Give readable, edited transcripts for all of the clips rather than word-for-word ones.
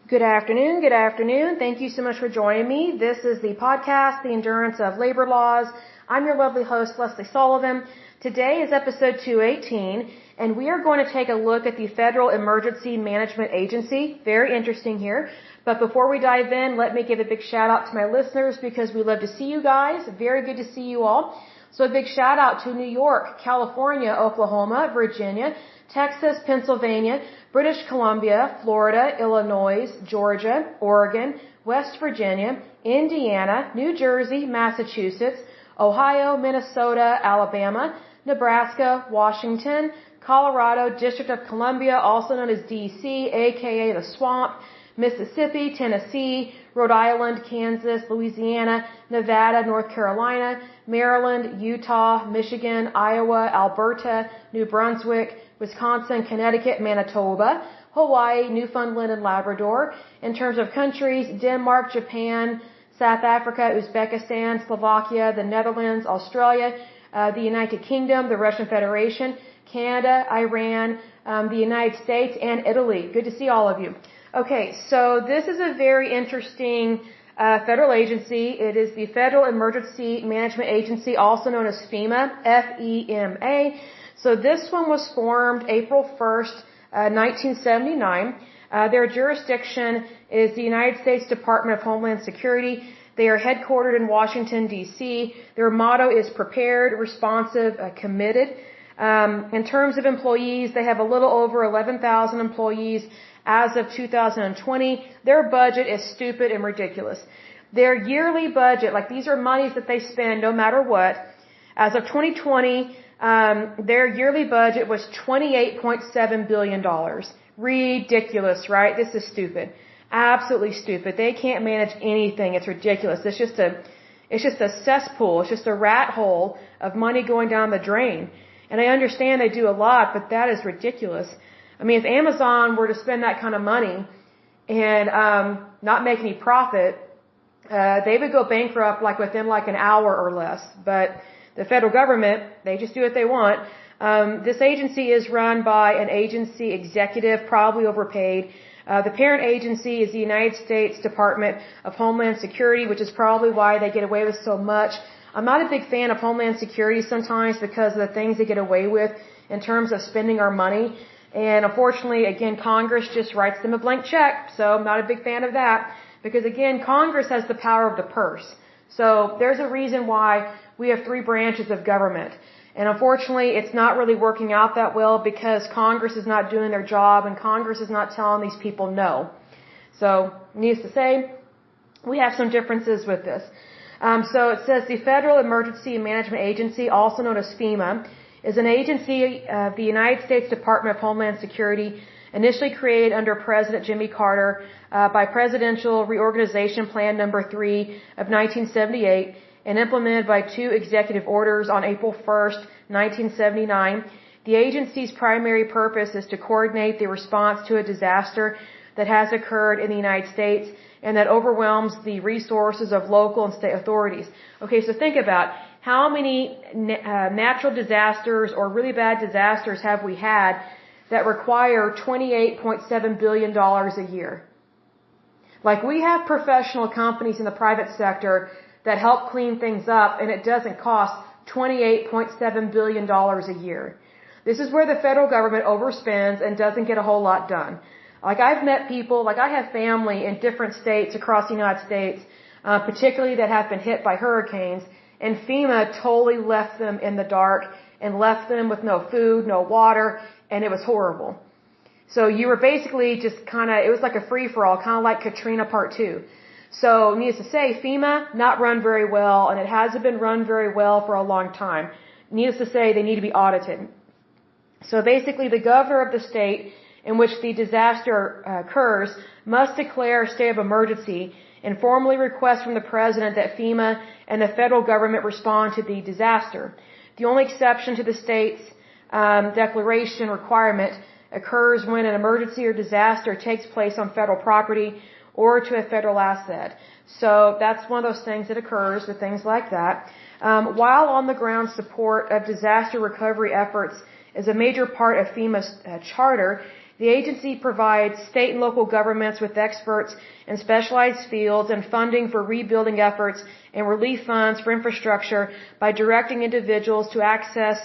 Good afternoon. Good afternoon. Thank you so much for joining me. This is the podcast, The Endurance of Labor Laws. I'm your lovely host, Lesley Sullivan. Today is episode 218, and we are going to take a look at the Federal Emergency Management Agency. Very interesting here. But before we dive in, let me give a big shout out to my listeners because we love to see you guys. Very good to see you all. So a big shout out to New York, California, Oklahoma, Virginia, Texas, Pennsylvania, British Columbia, Florida, Illinois, Georgia, Oregon, West Virginia, Indiana, New Jersey, Massachusetts, Ohio, Minnesota, Alabama, Nebraska, Washington, Colorado, District of Columbia, also known as DC, aka the Swamp, Mississippi, Tennessee, Rhode Island, Kansas, Louisiana, Nevada, North Carolina, Maryland, Utah, Michigan, Iowa, Alberta, New Brunswick, Wisconsin, Connecticut, Manitoba, Hawaii, Newfoundland, and Labrador. In terms of countries, Denmark, Japan, South Africa, Uzbekistan, Slovakia, the Netherlands, Australia, the United Kingdom, the Russian Federation, Canada, Iran, the United States, and Italy. Good to see all of you. Okay, so this is a very interesting federal agency. It is the Federal Emergency Management Agency, also known as FEMA, F-E-M-A. So this one was formed April 1st, 1979. Their jurisdiction is the United States Department of Homeland Security. They are headquartered in Washington, D.C. Their motto is prepared, responsive, committed. In terms of employees, they have a little over 11,000 employees as of 2020. Their budget is stupid and ridiculous. Their yearly budget, like these are monies that they spend no matter what, as of 2020, their yearly budget was $28.7 billion. Ridiculous, right? This is stupid. Absolutely stupid. They can't manage anything. It's ridiculous. It's just a cesspool. It's just a rat hole of money going down the drain. And I understand they do a lot, but that is ridiculous. I mean, if Amazon were to spend that kind of money and not make any profit, they would go bankrupt like within like an hour or less. But the federal government, they just do what they want. This agency is run by an agency executive, probably overpaid. The parent agency is the United States Department of Homeland Security, which is probably why they get away with so much. I'm not a big fan of Homeland Security sometimes because of the things they get away with in terms of spending our money. And unfortunately, again, Congress just writes them a blank check. So I'm not a big fan of that because, again, Congress has the power of the purse. So there's a reason why we have three branches of government. And unfortunately, it's not really working out that well because Congress is not doing their job and Congress is not telling these people no. So needless to say, we have some differences with this. So it says the Federal Emergency Management Agency, also known as FEMA, is an agency of the United States Department of Homeland Security, initially created under President Jimmy Carter by Presidential Reorganization Plan No. 3 of 1978 and implemented by two executive orders on April 1st, 1979. The agency's primary purpose is to coordinate the response to a disaster that has occurred in the United States and that overwhelms the resources of local and state authorities. Okay, so think about how many natural disasters or really bad disasters have we had that require $28.7 billion a year? Like we have professional companies in the private sector that help clean things up and it doesn't cost $28.7 billion a year. This is where the federal government overspends and doesn't get a whole lot done. Like I've met people, like I have family in different states across the United States, particularly that have been hit by hurricanes, and FEMA totally left them in the dark and left them with no food, no water, and it was horrible. So you were basically just it was like a free-for-all, kind of like Katrina Part 2. So needless to say, FEMA not run very well, and it hasn't been run very well for a long time. Needless to say, they need to be audited. So basically, the governor of the state in which the disaster occurs must declare a state of emergency and formally request from the president that FEMA and the federal government respond to the disaster. The only exception to the state's declaration requirement occurs when an emergency or disaster takes place on federal property or to a federal asset. So that's one of those things that occurs with things like that. While on the ground support of disaster recovery efforts is a major part of FEMA's charter, The agency provides state and local governments with experts in specialized fields and funding for rebuilding efforts and relief funds for infrastructure by directing individuals to access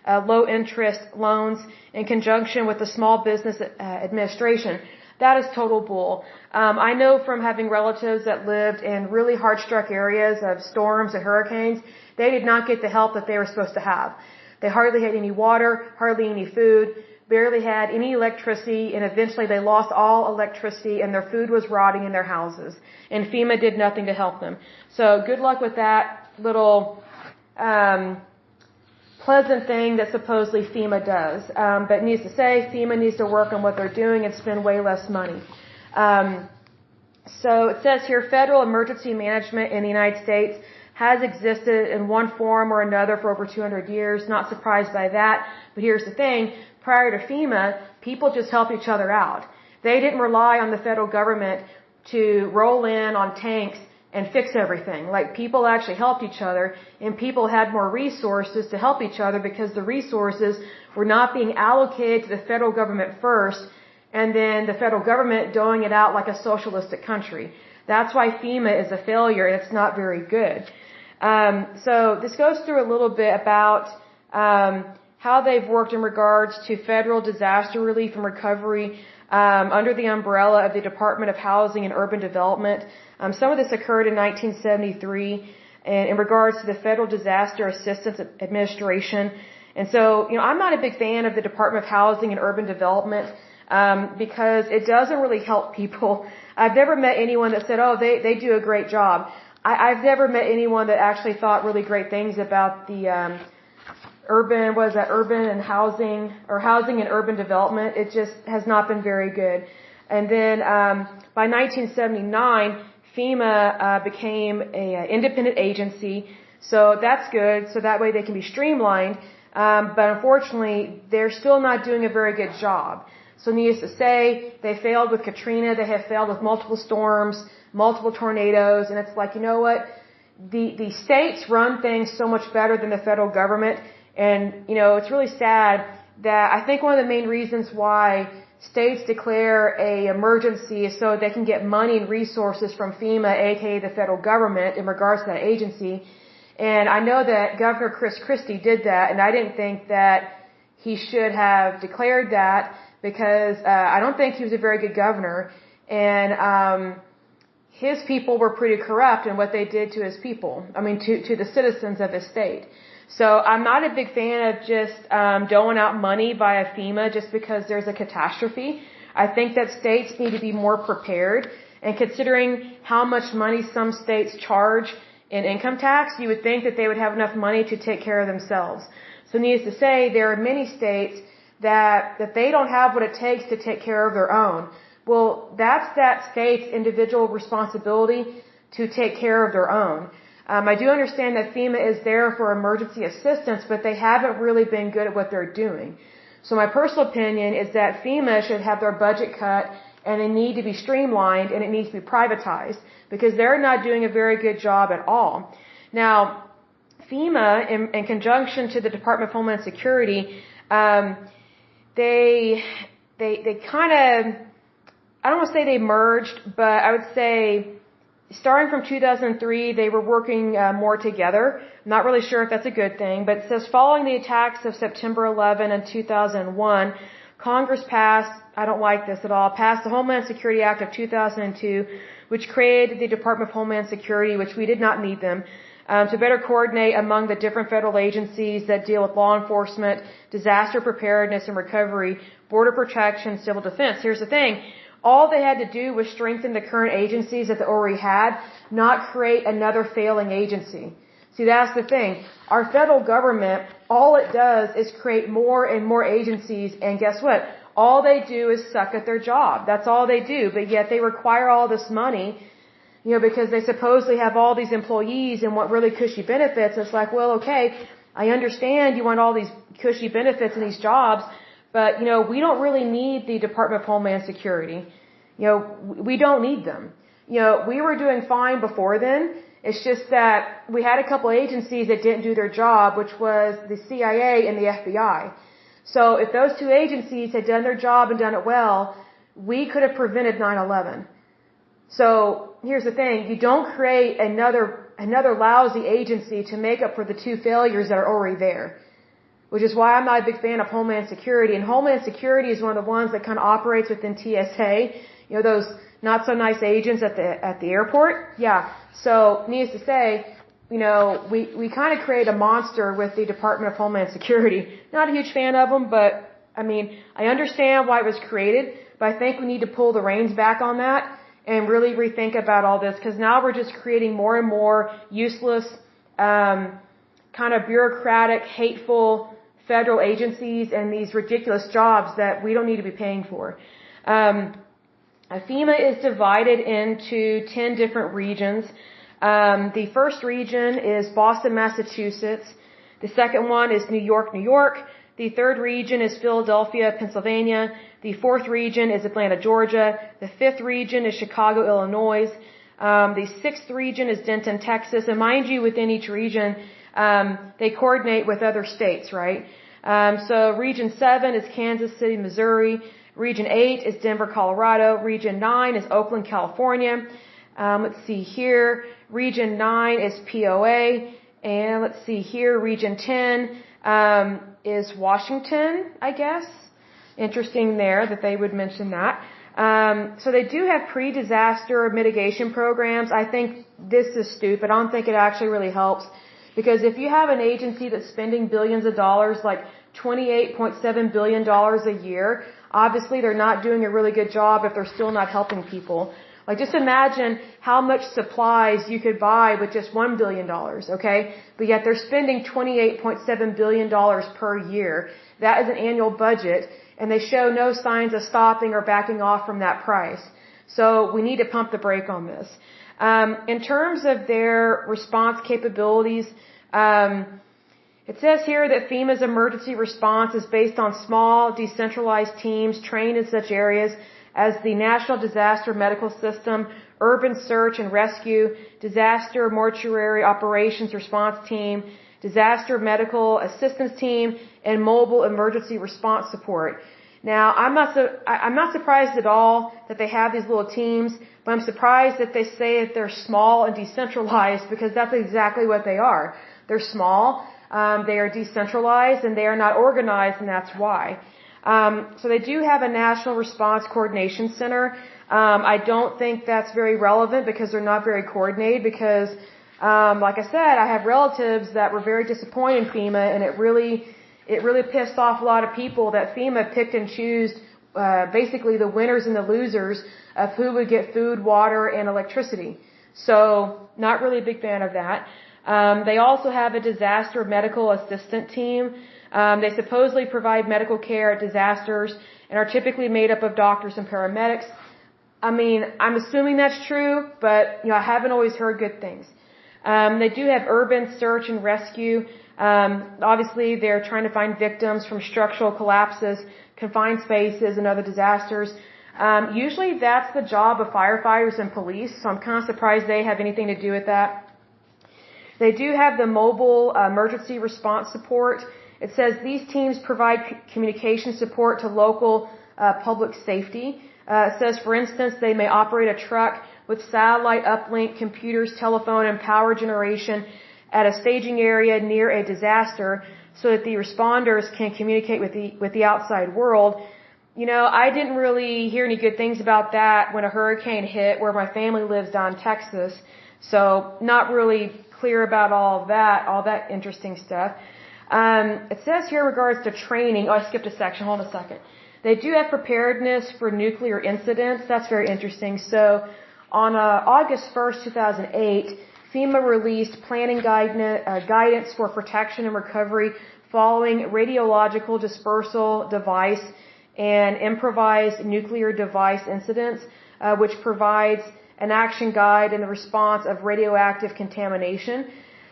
low-interest loans in conjunction with the Small Business Administration. That is total bull. I know from having relatives that lived in really hard-struck areas of storms and hurricanes, they did not get the help that they were supposed to have. They hardly had any water, hardly any food, barely had any electricity, and eventually they lost all electricity and their food was rotting in their houses. And FEMA did nothing to help them. So good luck with that little pleasant thing that supposedly FEMA does. But needs to say, FEMA needs to work on what they're doing and spend way less money. So it says here, federal emergency management in the United States has existed in one form or another for over 200 years. Not surprised by that. But here's the thing. Prior to FEMA, people just helped each other out. They didn't rely on the federal government to roll in on tanks and fix everything. Like, people actually helped each other, and people had more resources to help each other because the resources were not being allocated to the federal government first, and then the federal government doling it out like a socialistic country. That's why FEMA is a failure, and it's not very good. So this goes through a little bit about how they've worked in regards to federal disaster relief and recovery under the umbrella of the Department of Housing and Urban Development. Some of this occurred in 1973 in regards to the Federal Disaster Assistance Administration. And so, I'm not a big fan of the Department of Housing and Urban Development because it doesn't really help people. I've never met anyone that said, oh, they do a great job. I've never met anyone that actually thought really great things about the urban and housing, or housing and urban development. It just has not been very good. And then by 1979, FEMA became an independent agency, so that's good. So that way they can be streamlined. But unfortunately, they're still not doing a very good job. So needless to say, they failed with Katrina. They have failed with multiple storms, multiple tornadoes, and it's like, you know what? The states run things so much better than the federal government. And, it's really sad that I think one of the main reasons why states declare a emergency is so they can get money and resources from FEMA, aka the federal government, in regards to that agency. And I know that Governor Chris Christie did that, and I didn't think that he should have declared that because I don't think he was a very good governor. And his people were pretty corrupt in what they did to his people. I mean, to the citizens of his state. So I'm not a big fan of just doling out money via FEMA just because there's a catastrophe. I think that states need to be more prepared. And considering how much money some states charge in income tax, you would think that they would have enough money to take care of themselves. So needless to say, there are many states that they don't have what it takes to take care of their own. Well, that's that state's individual responsibility to take care of their own. I do understand that FEMA is there for emergency assistance, but they haven't really been good at what they're doing. So my personal opinion is that FEMA should have their budget cut, and they need to be streamlined, and it needs to be privatized because they're not doing a very good job at all. Now, FEMA, in conjunction to the Department of Homeland Security, they kind of, I don't want to say they merged, but I would say starting from 2003, they were working more together. I'm not really sure if that's a good thing, but it says following the attacks of September 11 and 2001, Congress passed, I don't like this at all, passed the Homeland Security Act of 2002, which created the Department of Homeland Security, which we did not need them, to better coordinate among the different federal agencies that deal with law enforcement, disaster preparedness and recovery, border protection, civil defense. Here's the thing. All they had to do was strengthen the current agencies that they already had, not create another failing agency. See, that's the thing. Our federal government, all it does is create more and more agencies, and guess what? All they do is suck at their job. That's all they do, but yet they require all this money, because they supposedly have all these employees and want really cushy benefits. It's like, well, okay, I understand you want all these cushy benefits in these jobs, but, we don't really need the Department of Homeland Security. We don't need them. We were doing fine before then. It's just that we had a couple agencies that didn't do their job, which was the CIA and the FBI. So if those two agencies had done their job and done it well, we could have prevented 9/11. So here's the thing. You don't create another lousy agency to make up for the two failures that are already there. Which is why I'm not a big fan of Homeland Security. And Homeland Security is one of the ones that kind of operates within TSA. You know, those not so nice agents at the airport. Yeah. So needless to say, you know, we kind of create a monster with the Department of Homeland Security. Not a huge fan of them, but I mean, I understand why it was created, but I think we need to pull the reins back on that and really rethink about all this, because now we're just creating more and more useless, kind of bureaucratic, hateful federal agencies and these ridiculous jobs that we don't need to be paying for. FEMA is divided into 10 different regions. The first region is Boston, Massachusetts. The second one is New York, New York. The third region is Philadelphia, Pennsylvania. The fourth region is Atlanta, Georgia. The fifth region is Chicago, Illinois. The sixth region is Denton, Texas. And mind you, within each region, they coordinate with other states, right? So Region 7 is Kansas City, Missouri. Region 8 is Denver, Colorado. Region 9 is Oakland, California. Let's see here. Region 9 is POA. And let's see here. Region 10 is Washington, I guess. Interesting there that they would mention that. So they do have pre-disaster mitigation programs. I think this is stupid. I don't think it actually really helps. Because if you have an agency that's spending billions of dollars, like $28.7 billion a year, obviously they're not doing a really good job if they're still not helping people. Like, just imagine how much supplies you could buy with just $1 billion, okay? But yet they're spending $28.7 billion per year. That is an annual budget, and they show no signs of stopping or backing off from that price. So we need to pump the brake on this. In terms of their response capabilities, it says here that FEMA's emergency response is based on small, decentralized teams trained in such areas as the National Disaster Medical System, Urban Search and Rescue, Disaster Mortuary Operations Response Team, Disaster Medical Assistance Team, and Mobile Emergency Response Support. Now, I'm not surprised at all that they have these little teams, but I'm surprised that they say that they're small and decentralized, because that's exactly what they are. They're small, they are decentralized, and they are not organized, and that's why. So they do have a National Response Coordination Center. I don't think that's very relevant because they're not very coordinated, because, like I said, I have relatives that were very disappointed in FEMA, and it really pissed off a lot of people that FEMA picked and chose, basically the winners and the losers of who would get food, water, and electricity. So, not really a big fan of that. They also have a disaster medical assistant team. They supposedly provide medical care at disasters and are typically made up of doctors and paramedics. I mean, I'm assuming that's true, but, you know, I haven't always heard good things. They do have urban search and rescue. Obviously, they're trying to find victims from structural collapses, confined spaces, and other disasters. Usually that's the job of firefighters and police, so I'm kind of surprised they have anything to do with that. They do have the mobile emergency response support. It says these teams provide communication support to local public safety. It says, for instance, they may operate a truck with satellite uplink, computers, telephone, and power generation at a staging area near a disaster so that the responders can communicate with the outside world. You know, I didn't really hear any good things about that when a hurricane hit where my family lives down in Texas. So not really clear about all that interesting stuff. It says here in regards to training, I skipped a section, hold on a second. They do have preparedness for nuclear incidents. That's very interesting. So on August 1st, 2008, FEMA released planning guidance for protection and recovery following radiological dispersal device and improvised nuclear device incidents, which provides an action guide in the response of radioactive contamination.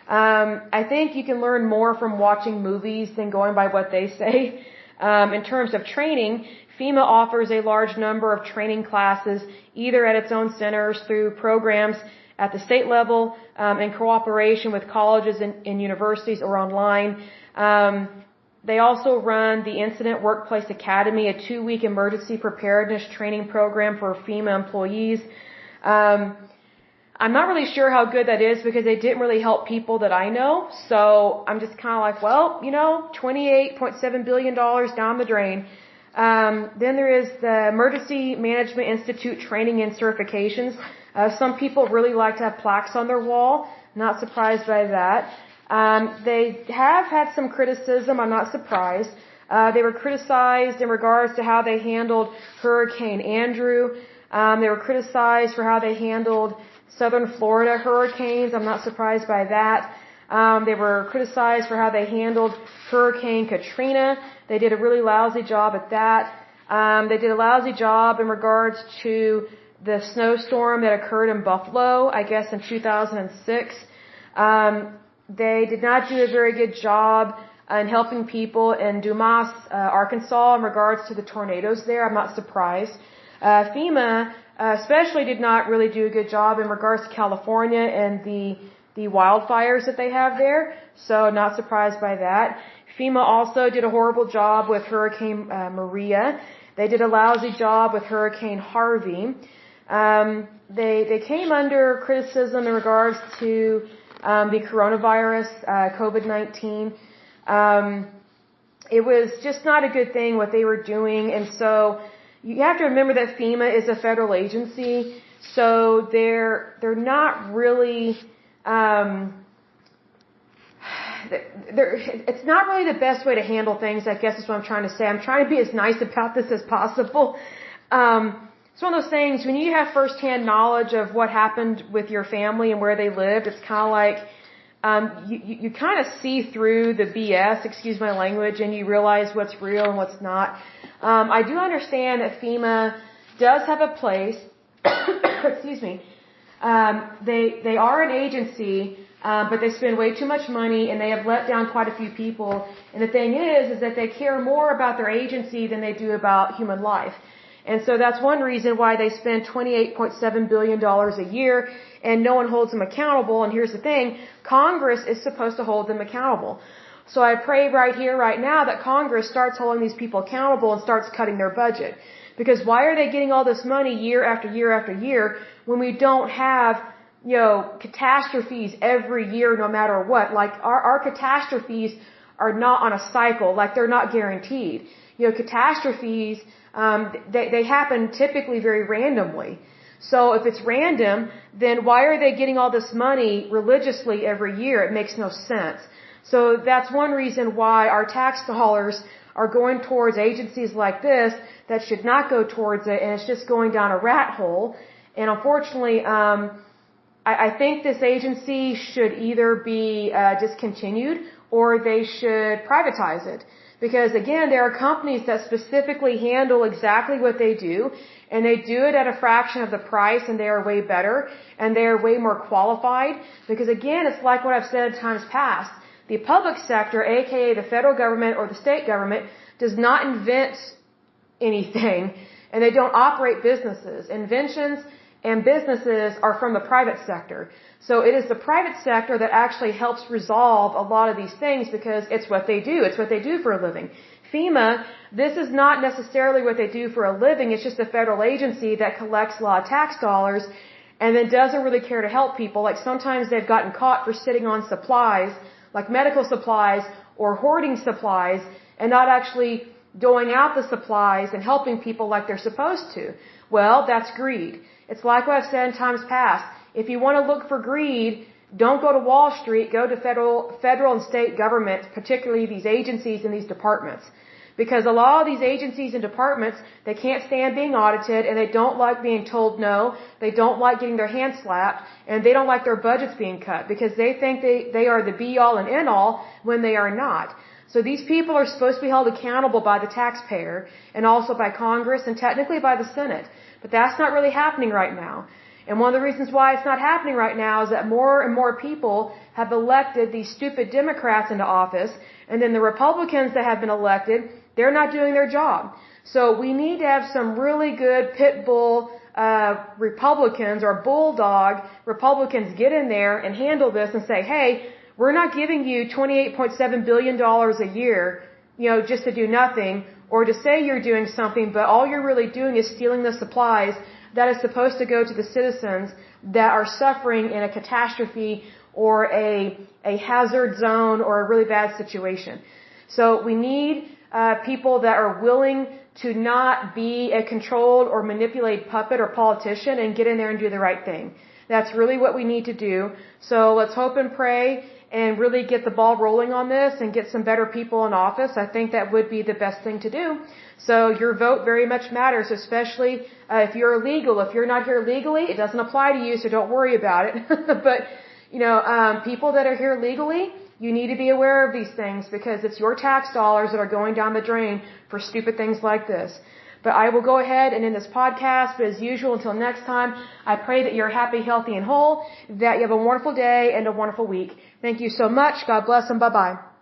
I think you can learn more from watching movies than going by what they say. In terms of training, FEMA offers a large number of training classes, either at its own centers through programs at the state level, in cooperation with colleges and universities, or online. They also run the Incident Workplace Academy, a 2-week emergency preparedness training program for FEMA employees. I'm not really sure how good that is because they didn't really help people that I know. So I'm just kind of like, well, $28.7 billion down the drain. Then there is the Emergency Management Institute training and certifications. Some people really like to have plaques on their wall. Not surprised by that. They have had some criticism. I'm not surprised. They were criticized in regards to how they handled Hurricane Andrew. They were criticized for how they handled Southern Florida hurricanes. I'm not surprised by that. They were criticized for how they handled Hurricane Katrina. They did a really lousy job at that. They did a lousy job in regards to the snowstorm that occurred in Buffalo, I guess in 2006. They did not do a very good job in helping people in Dumas, Arkansas in regards to the tornadoes there. I'm not surprised. FEMA especially did not really do a good job in regards to California and the wildfires that they have there. So not surprised by that. FEMA also did a horrible job with Hurricane Maria. They did a lousy job with Hurricane Harvey. They came under criticism in regards to the coronavirus, COVID-19. It was just not a good thing what they were doing, and so you have to remember that FEMA is a federal agency, so they're not really it's not really the best way to handle things, I guess is what I'm trying to say. I'm trying to be as nice about this as possible. It's one of those things, when you have firsthand knowledge of what happened with your family and where they lived, it's kind of like you kind of see through the BS, excuse my language, and you realize what's real and what's not. I do understand that FEMA does have a place. Excuse me. They are an agency, but they spend way too much money, and they have let down quite a few people. And the thing is that they care more about their agency than they do about human life. And so that's one reason why they spend $28.7 billion a year, and no one holds them accountable. And here's the thing, Congress is supposed to hold them accountable. So I pray right here, right now, that Congress starts holding these people accountable and starts cutting their budget. Because why are they getting all this money year after year after year when we don't have, catastrophes every year no matter what? Like, our catastrophes are not on a cycle, like they're not guaranteed. Catastrophes, they happen typically very randomly. So if it's random, then why are they getting all this money religiously every year? It makes no sense. So that's one reason why our tax dollars are going towards agencies like this that should not go towards it, and it's just going down a rat hole. And unfortunately, I think this agency should either be discontinued or they should privatize it. Because again, there are companies that specifically handle exactly what they do, and they do it at a fraction of the price, and they are way better, and they are way more qualified. Because again, it's like what I've said in times past. The public sector, aka the federal government or the state government, does not invent anything, and they don't operate businesses. Inventions and businesses are from the private sector. So it is the private sector that actually helps resolve a lot of these things because it's what they do. It's what they do for a living. FEMA, this is not necessarily what they do for a living. It's just a federal agency that collects a lot of tax dollars and then doesn't really care to help people. Like sometimes they've gotten caught for sitting on supplies, like medical supplies or hoarding supplies, and not actually doling out the supplies and helping people like they're supposed to. Well, that's greed. It's like what I've said in times past. If you want to look for greed, don't go to Wall Street, go to federal and state government, particularly these agencies and these departments. Because a lot of these agencies and departments, they can't stand being audited, and they don't like being told no, they don't like getting their hands slapped, and they don't like their budgets being cut because they think they are the be-all and end-all when they are not. So these people are supposed to be held accountable by the taxpayer and also by Congress and technically by the Senate. But that's not really happening right now. And one of the reasons why it's not happening right now is that more and more people have elected these stupid Democrats into office, and then the Republicans that have been elected, they're not doing their job. So we need to have some really good pit bull Republicans or bulldog Republicans get in there and handle this and say, hey, we're not giving you $28.7 billion a year just to do nothing, or to say you're doing something, but all you're really doing is stealing the supplies that is supposed to go to the citizens that are suffering in a catastrophe or a hazard zone or a really bad situation. So we need people that are willing to not be a controlled or manipulated puppet or politician and get in there and do the right thing. That's really what we need to do. So let's hope and pray and really get the ball rolling on this and get some better people in office. I think that would be the best thing to do. So your vote very much matters, especially if you're illegal. If you're not here legally, it doesn't apply to you, so don't worry about it. But, people that are here legally, you need to be aware of these things because it's your tax dollars that are going down the drain for stupid things like this. But I will go ahead and end this podcast. But as usual, until next time, I pray that you're happy, healthy, and whole, that you have a wonderful day and a wonderful week. Thank you so much. God bless and bye-bye.